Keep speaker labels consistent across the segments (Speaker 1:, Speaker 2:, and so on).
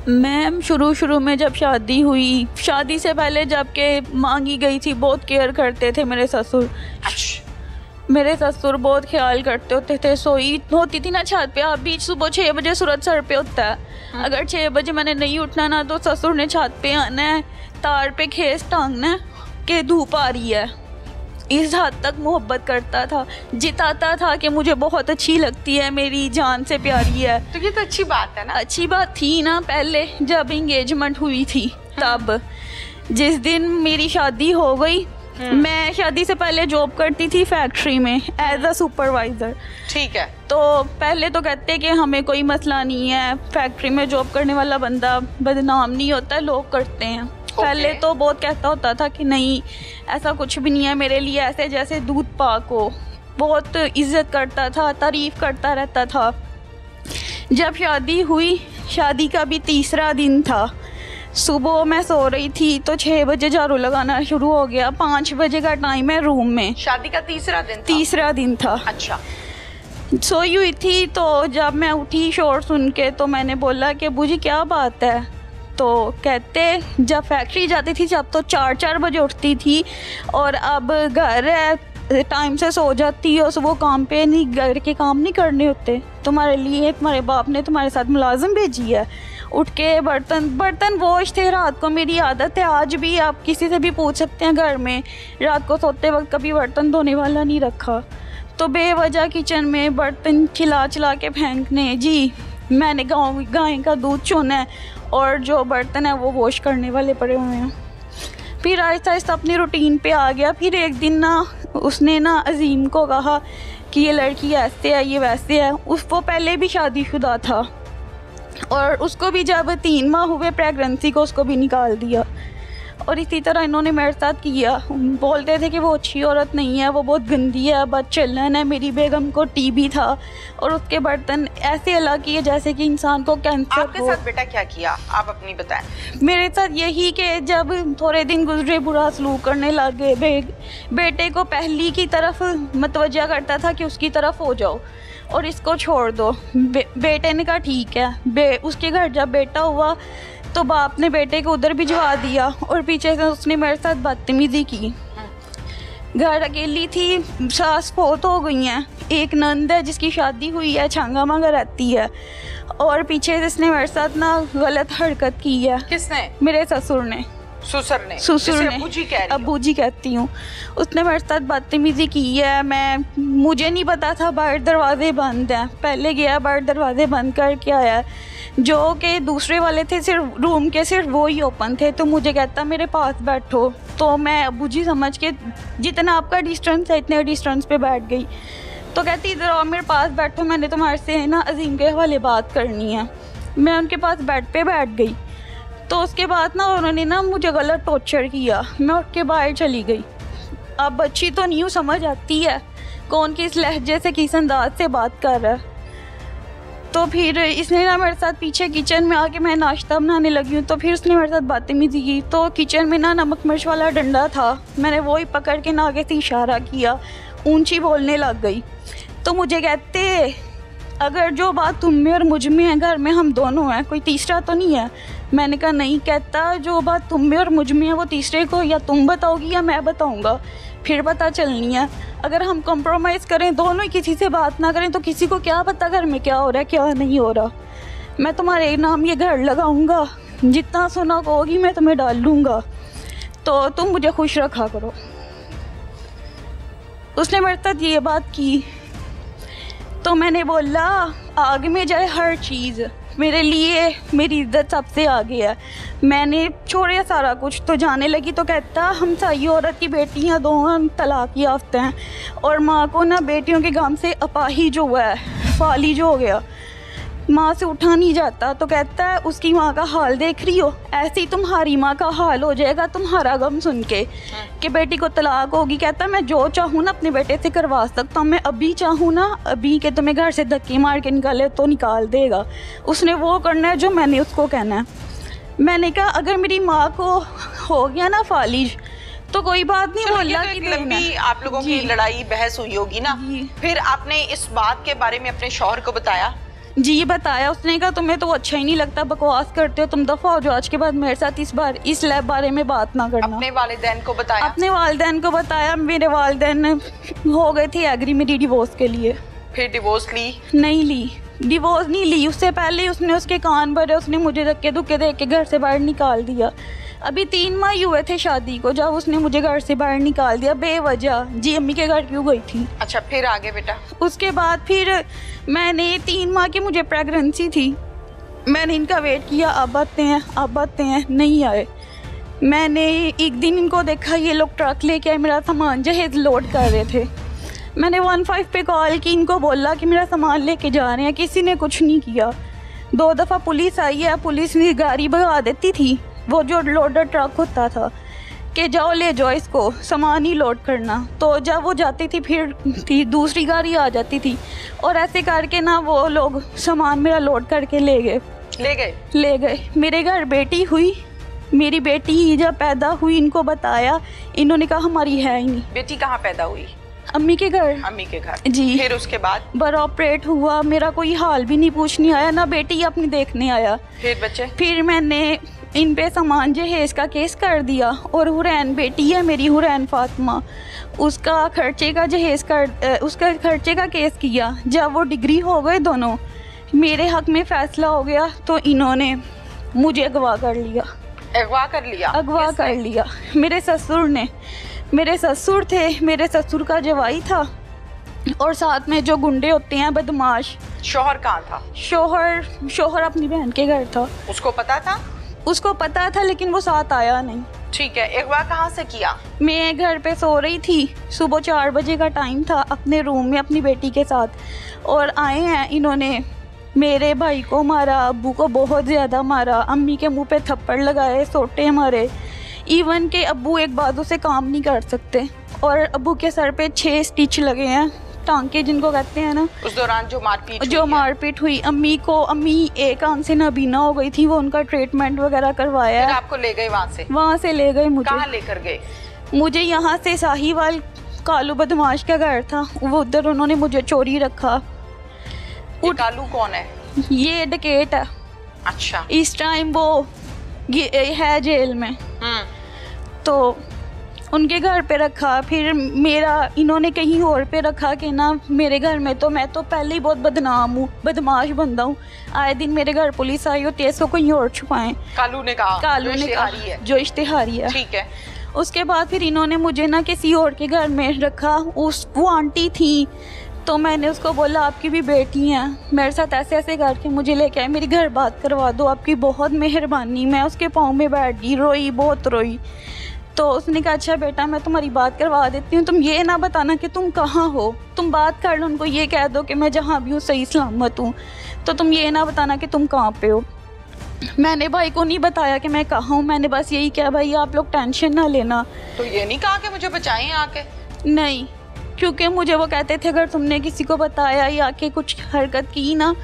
Speaker 1: Ma'am शुरू में जब शादी हुई, शादी से पहले जब के मांगी गई थी, बहुत केयर करते थे मेरे ससुर। मेरे ससुर बहुत ख्याल करते होते थे। सोई होती थी ना छत पे, आप बीच सुबह 6 बजे सूरज सर पे होता है। अगर 6 बजे मैंने नहीं उठना ना, तो ससुर ने छत पे आना है, तार पे खेस टांगना है कि धूप आ रही है। इस हद तक मोहब्बत करता था, जिताता था कि मुझे बहुत अच्छी लगती है, मेरी जान से प्यारी है।
Speaker 2: तो ये तो अच्छी बात है ना।
Speaker 1: अच्छी बात थी ना पहले जब एंगेजमेंट हुई थी तब। जिस दिन मेरी शादी हो गई, मैं शादी से पहले जॉब करती थी फैक्ट्री में एज अ सुपरवाइजर।
Speaker 2: ठीक है।
Speaker 1: तो पहले तो कहते कि हमें कोई मसला नहीं है, फैक्ट्री में जॉब करने वाला बंदा बदनाम नहीं होता, लोग करते हैं। पहले तो बहुत कहता होता था कि नहीं ऐसा कुछ भी नहीं है, मेरे लिए ऐसे जैसे दूध पाक हो। बहुत इज्जत करता था, तारीफ करता रहता था। जब शादी हुई, शादी का भी तीसरा दिन था। सुबह मैं सो रही थी तो 6 बजे झाड़ू लगाना शुरू हो गया। 5 बजे का टाइम है रूम में।
Speaker 2: शादी का तीसरा दिन था। अच्छा।
Speaker 1: सोई हुई थी तो जब मैं उठी शोर सुन के, तो मैंने बोला कि बुजी क्या बात है। तो कहते जब फैक्ट्री जाती थी जब तो 4-4 बजे उठती थी, और अब घर है टाइम से सो जाती हो, वो काम पे नहीं, घर के काम नहीं करने होते। तुम्हारे लिए तुम्हारे बाप ने तुम्हारे साथ मुलाजिम भेजी है। उठ के बर्तन वॉश थे। रात को मेरी आदत है, आज भी आप किसी से भी पूछ सकते हैं, घर में रात को सोते वक्त कभी बर्तन धोने वाला नहीं रखा। तो बेवजह किचन में बर्तन खिला के फेंकने। जी मैंने गाय का दूध चुना है और जो बर्तन है वो वॉश करने वाले पड़े हुए हैं। फिर आहिस्ता आहिस्ता अपनी रूटीन पे आ गया। फिर एक दिन ना उसने ना अजीम को कहा कि ये लड़की ऐसे है, ये वैसे है। वो पहले भी शादीशुदा था और उसको भी जब 3 माह हुए प्रेगनेंसी को, उसको भी निकाल दिया। और इसी तरह इन्होंने मेरे साथ किया। बोलते थे कि वो अच्छी औरत नहीं है, वो बहुत गंदी है, बदचलन है। मेरी बेगम को टीबी था और उसके बर्तन ऐसे अलग किए जैसे कि इंसान को कैंसर।
Speaker 2: आपके साथ बेटा क्या किया, आप अपनी बताएं।
Speaker 1: मेरे साथ यही कि जब थोड़े दिन गुजरे बुरा सलूक करने लगे। बेटे को पहली की तरफ मतवज्जा करता था कि उसकी तरफ हो जाओ और इसको छोड़ दो। बेटे ने कहा ठीक है। उसके घर जब बेटा हुआ तो बाप ने बेटे को उधर भिजवा दिया और पीछे से उसने मेरे साथ बदतमीजी की। घर अकेली थी, सास फोत हो गई हैं, एक नंद है जिसकी शादी हुई है, छांगा मांगा रहती है, और पीछे से इसने मेरे साथ ना गलत हरकत की है।
Speaker 2: किसने?
Speaker 1: मेरे ससुर ने।
Speaker 2: ससुर ने
Speaker 1: अबू जी कहती हूँ। उसने मेरे साथ बदतमीजी की है। मुझे नहीं पता था बाहर दरवाजे बंद हैं। पहले गया बाहर दरवाजे बंद करके आया, जो कि दूसरे वाले थे सिर्फ रूम के, सिर्फ वो ही ओपन थे। तो मुझे कहता मेरे पास बैठो। तो मैं अबू जी समझ के जितना आपका डिस्टेंस है इतने डिस्टेंस पे बैठ गई। तो कहती इधर आओ मेरे पास बैठो, मैंने तुम्हारे से ना अजीम के हवाले बात करनी है। मैं उनके पास बेड पे बैठ गई। तो उसके बाद ना उन्होंने ना मुझे गलत टॉर्चर किया। मैं उठ के बाहर चली गई। अब बच्ची तो नहीं हूँ, समझ आती है कौन किस लहजे से किस अंदाज से बात कर रहा है। तो फिर इसने ना मेरे साथ पीछे किचन में आके, मैं नाश्ता बनाने लगी हूँ, तो फिर उसने मेरे साथ बदतमीजी की। तो किचन में ना नमक मिर्च वाला डंडा था, मैंने वो ही पकड़ के ना आगे से इशारा किया, ऊंची बोलने लग गई। तो मुझे कहते अगर जो बात तुम में और मुझ में है, घर में हम दोनों हैं, कोई तीसरा तो नहीं है। मैंने कहा नहीं। कहता जो बात तुम में और मुझ में है वो तीसरे को या तुम बताओगी या मैं बताऊंगा, फिर पता चलनी है। अगर हम कॉम्प्रोमाइज़ करें, दोनों ही किसी से बात ना करें, तो किसी को क्या पता घर में क्या हो रहा है क्या नहीं हो रहा। मैं तुम्हारे नाम ये घर लगाऊंगा, जितना सोना कहोगी मैं तुम्हें डाल लूँगा, तो तुम मुझे खुश रखा करो। उसने मेरे साथ ये बात की। तो मैंने बोला आगे में जाए हर चीज़, मेरे लिए मेरी इज्जत सबसे आगे है। मैंने छोड़े सारा कुछ, तो जाने लगी। तो कहता हम सही औरत की बेटियां 2 तलाक याफ्ता हैं और माँ को ना बेटियों के गम से अपाहिज जो हुआ है, फालिज हो गया, माँ से उठा नहीं जाता। तो कहता है उसकी माँ का हाल देख रही हो, ऐसे ही तुम्हारी माँ का हाल हो जाएगा तुम्हारा गम सुन के कि बेटी को तलाक होगी। कहता मैं जो चाहूँ ना अपने बेटे से करवा सकता हूँ, मैं अभी चाहूँ ना अभी के तुम्हें घर से धक्के मार के निकाले तो निकाल देगा। उसने वो करना है जो मैंने उसको कहना है। मैंने कहा अगर मेरी माँ को हो गया ना फालिज तो कोई बात नहीं। बोला कि
Speaker 2: लंबी आप लोगों की लड़ाई बहस हुई होगी ना, फिर आपने इस बात के बारे में अपने शौहर को बताया?
Speaker 1: जी बताया। उसने कहा तुम्हें तो अच्छा ही नहीं लगता, बकवास करते हो, तुम दफा हो जाओ, आज के बाद मेरे साथ इस लैब बारे में बात ना करना।
Speaker 2: अपने वालिदैन को बताया?
Speaker 1: अपने वालिदैन को बताया। मेरे वालिदैन हो गए थे एग्री मेरी डिवोर्स के लिए।
Speaker 2: फिर डिवोर्स ली?
Speaker 1: नहीं ली, डिवोर्स नहीं ली। उससे पहले उसने उसके कान भरे, उसने मुझे धक्के धुक्के दे के घर से बाहर निकाल दिया। अभी 3 माह ही हुए थे शादी को जब उसने मुझे घर से बाहर निकाल दिया बेवजह। जी अम्मी के घर क्यों गई थी?
Speaker 2: अच्छा, फिर आगे बेटा? उसके
Speaker 1: बाद फिर मैंने 3 माह की मुझे प्रेगनेंसी थी, मैंने इनका वेट किया, अब आते हैं अब आते हैं, नहीं आए। मैंने एक दिन इनको देखा, ये लोग ट्रक लेके आए, मेरा सामान जहेज लोड कर रहे थे। मैंने 15 पे कॉल की, इनको बोला कि मेरा सामान लेके जा रहे हैं, किसी ने कुछ नहीं किया। 2 दफ़ा पुलिस आई है, पुलिस ने गाड़ी भगा देती थी, वो जो लोडर ट्रक होता था कि जाओ ले जाओ इसको, सामान ही लोड करना। तो जब वो जाती थी फिर दूसरी गाड़ी आ जाती थी, और ऐसे करके ना वो लोग सामान मेरा लोड करके ले गए। मेरे घर बेटी हुई, मेरी बेटी जब पैदा हुई इनको बताया, इन्होंने कहा हमारी है ही नहीं।
Speaker 2: बेटी कहाँ पैदा हुई?
Speaker 1: अम्मी के घर।
Speaker 2: अम्मी के घर?
Speaker 1: जी।
Speaker 2: फिर उसके बाद?
Speaker 1: बड़ा ऑपरेट हुआ, मेरा कोई हाल भी नहीं पूछने आया, ना बेटी अपनी देखने आया।
Speaker 2: फिर बच्चे?
Speaker 1: फिर मैंने इन पे सामान जहेज का केस कर दिया, और हुरैन बेटी है मेरी, हुरैन फातिमा, उसका खर्चे का केस किया। जब वो डिग्री हो गए दोनों, मेरे हक में फ़ैसला हो गया, तो इन्होंने मुझे अगवा कर लिया। अगवा कर लिया मेरे ससुर ने। मेरे ससुर थे, मेरे ससुर का जवाई था, और साथ में जो गुंडे होते हैं बदमाश।
Speaker 2: शोहर कहाँ था?
Speaker 1: शोहर अपनी बहन के घर था।
Speaker 2: उसको पता था?
Speaker 1: उसको पता था, लेकिन वो साथ आया नहीं।
Speaker 2: ठीक है, अगवा कहाँ से किया?
Speaker 1: मैं घर पे सो रही थी, सुबह 4 बजे का टाइम था, अपने रूम में अपनी बेटी के साथ, और आए हैं इन्होंने, मेरे भाई को मारा, अब्बू को बहुत ज़्यादा मारा, अम्मी के मुंह पे थप्पड़ लगाए, सोटे मारे। इवन के अब्बू एक बाजू से काम नहीं कर सकते, और अब्बू के सर पे 6 स्टिच लगे हैं, टांके जिनको कहते हैं ना।
Speaker 2: उस दौरान जो मारपीट
Speaker 1: हुई अम्मी एक आंख से नाबीना हो गई थी, वो उनका ट्रीटमेंट वगैरह करवाया।
Speaker 2: फिर आपको ले गए वहाँ से ले गए मुझे। कहाँ लेकर गए?
Speaker 1: मुझे यहाँ से साहिवाल कालू बदमाश का घर था, वो उधर उन्होंने मुझे चोरी रखा।
Speaker 2: कालू कौन है?
Speaker 1: ये डकैत है।
Speaker 2: अच्छा।
Speaker 1: इस टाइम वो है जेल में। तो उनके घर पे रखा, फिर मेरा इन्होंने कहीं और पे रखा कि ना मेरे घर में, तो मैं तो पहले ही बहुत बदनाम हूँ, बदमाश बंदा हूँ, आए दिन मेरे घर पुलिस आई होती है, इसको कहीं और छुपाएं।
Speaker 2: कालू ने कहा
Speaker 1: जो इश्तिहारी है।
Speaker 2: ठीक है।
Speaker 1: उसके बाद फिर इन्होंने मुझे ना किसी और के घर में रखा। वो आंटी थी, तो मैंने उसको बोला आपकी भी बेटी हैं, मेरे साथ ऐसे ऐसे करके मुझे लेके आए, मेरी घर बात करवा दो, आपकी बहुत मेहरबानी। मैं उसके पाँव में बैठ गई, रोई, बहुत रोई। तो उसने कहा अच्छा बेटा मैं तुम्हारी बात करवा देती हूँ, तुम ये ना बताना कि तुम कहाँ हो, तुम बात कर लो, उनको ये कह दो कि मैं जहाँ भी हूँ सही सलामत हूँ, तो तुम ये ना बताना कि तुम कहाँ पे हो। मैंने भाई को नहीं बताया कि मैं कहाँ हूँ, मैंने बस यही कहा भाई आप लोग टेंशन ना लेना।
Speaker 2: तो ये नहीं कहा कि मुझे बचाएं आके?
Speaker 1: नहीं, क्योंकि मुझे वो कहते थे अगर तुमने किसी को बताया या कि कुछ हरकत की ना,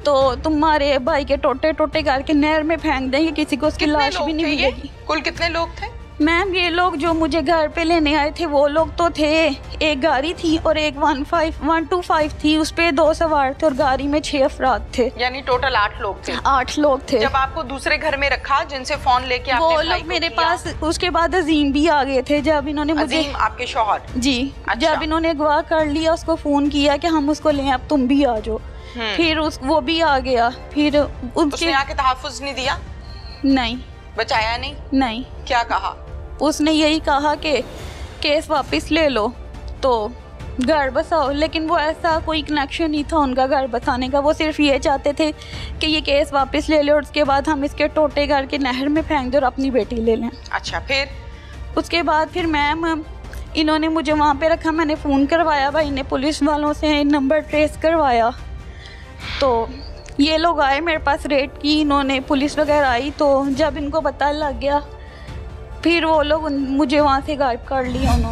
Speaker 1: तो तुम्हारे भाई के टोटे टोटे करके नहर में फेंक देंगे, किसी को उसकी लाश भी नहीं मिलेगी।
Speaker 2: कुल कितने लोग थे?
Speaker 1: मैम ये लोग जो मुझे घर पे लेने आए थे वो लोग तो थे, एक गाड़ी थी और एक 125 थी, उस पे 2 सवार थे और गाड़ी में 6 अफराद थे,
Speaker 2: यानी टोटल 8 लोग थे।
Speaker 1: 8 लोग थे।
Speaker 2: जब आपको दूसरे घर में रखा जिनसे फोन लेके आपने
Speaker 1: वो लोग मेरे पास, उसके बाद अजीम भी आ गए थे। जब इन्होंने मुझे,
Speaker 2: आपके शौहर? जी।
Speaker 1: अच्छा। जब इन्होंने अगवा कर लिया, उसको फोन किया कि हम उसको लें, अब तुम भी आ जाओ। फिर वो भी आ गया। फिर
Speaker 2: उसने आके तहफ़्फ़ुज़ नहीं दिया?
Speaker 1: नहीं।
Speaker 2: बचाया नहीं? क्या कहा?
Speaker 1: उसने यही कहा कि केस वापस ले लो तो घर बसाओ, लेकिन वो ऐसा कोई कनेक्शन नहीं था उनका घर बसाने का, वो सिर्फ ये चाहते थे कि ये केस वापस ले लो और उसके बाद हम इसके टोटे करके नहर में फेंक दें और अपनी बेटी ले लें।
Speaker 2: अच्छा। फिर
Speaker 1: उसके बाद फिर मैम इन्होंने मुझे वहाँ पे रखा, मैंने फ़ोन करवाया, भाई ने पुलिस वालों से नंबर ट्रेस करवाया, तो ये लोग आए मेरे पास, रेड की इन्होंने, पुलिस वगैरह आई। तो जब इनको पता लग गया फिर वो लोग मुझे वहाँ से गायब कर लिया उन्होंने।